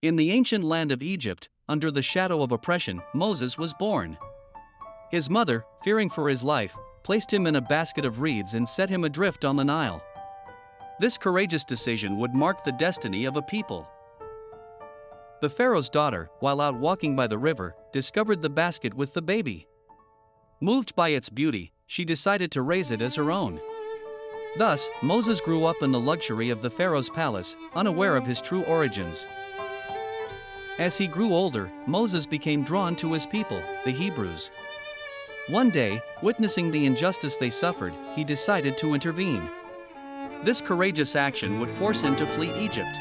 In the ancient land of Egypt, under the shadow of oppression, Moses was born. His mother, fearing for his life, placed him in a basket of reeds and set him adrift on the Nile. This courageous decision would mark the destiny of a people. The Pharaoh's daughter, while out walking by the river, discovered the basket with the baby. Moved by its beauty, she decided to raise it as her own. Thus, Moses grew up in the luxury of the Pharaoh's palace, unaware of his true origins. As he grew older, Moses became drawn to his people, the Hebrews. One day, witnessing the injustice they suffered, he decided to intervene. This courageous action would force him to flee Egypt.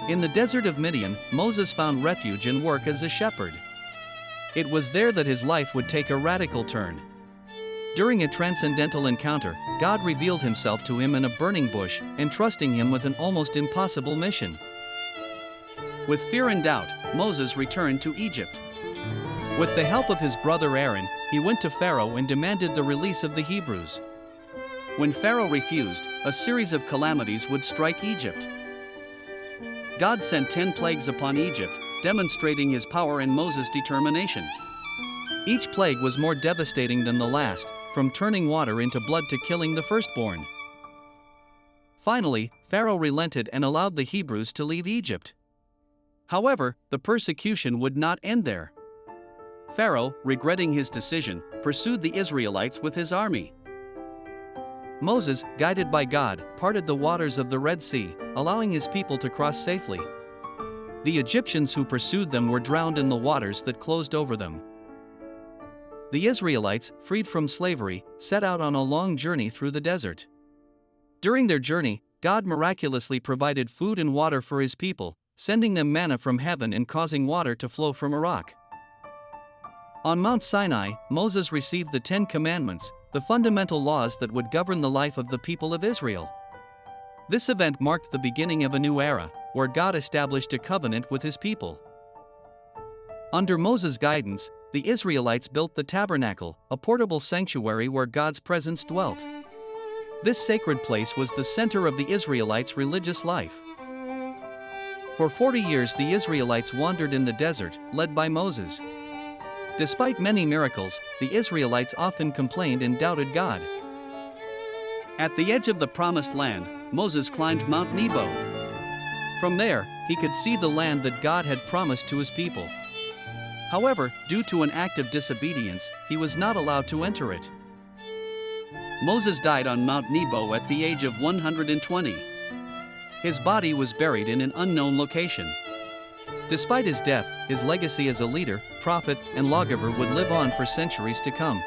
In the desert of Midian, Moses found refuge and work as a shepherd. It was there that his life would take a radical turn. During a transcendental encounter, God revealed himself to him in a burning bush, entrusting him with an almost impossible mission. With fear and doubt, Moses returned to Egypt. With the help of his brother Aaron, he went to Pharaoh and demanded the release of the Hebrews. When Pharaoh refused, a series of calamities would strike Egypt. God sent 10 plagues upon Egypt, demonstrating his power and Moses' determination. Each plague was more devastating than the last, from turning water into blood to killing the firstborn. Finally, Pharaoh relented and allowed the Hebrews to leave Egypt. However, the persecution would not end there. Pharaoh, regretting his decision, pursued the Israelites with his army. Moses, guided by God, parted the waters of the Red Sea, allowing his people to cross safely. The Egyptians who pursued them were drowned in the waters that closed over them. The Israelites, freed from slavery, set out on a long journey through the desert. During their journey, God miraculously provided food and water for his people, sending them manna from heaven and causing water to flow from a rock. On Mount Sinai, Moses received the 10 Commandments, the fundamental laws that would govern the life of the people of Israel. This event marked the beginning of a new era, where God established a covenant with his people. Under Moses' guidance, the Israelites built the tabernacle, a portable sanctuary where God's presence dwelt. This sacred place was the center of the Israelites' religious life. For 40 years the Israelites wandered in the desert, led by Moses. Despite many miracles, the Israelites often complained and doubted God. At the edge of the Promised Land, Moses climbed Mount Nebo. From there, he could see the land that God had promised to his people. However, due to an act of disobedience, he was not allowed to enter it. Moses died on Mount Nebo at the age of 120. His body was buried in an unknown location. Despite his death, his legacy as a leader, prophet, and lawgiver would live on for centuries to come.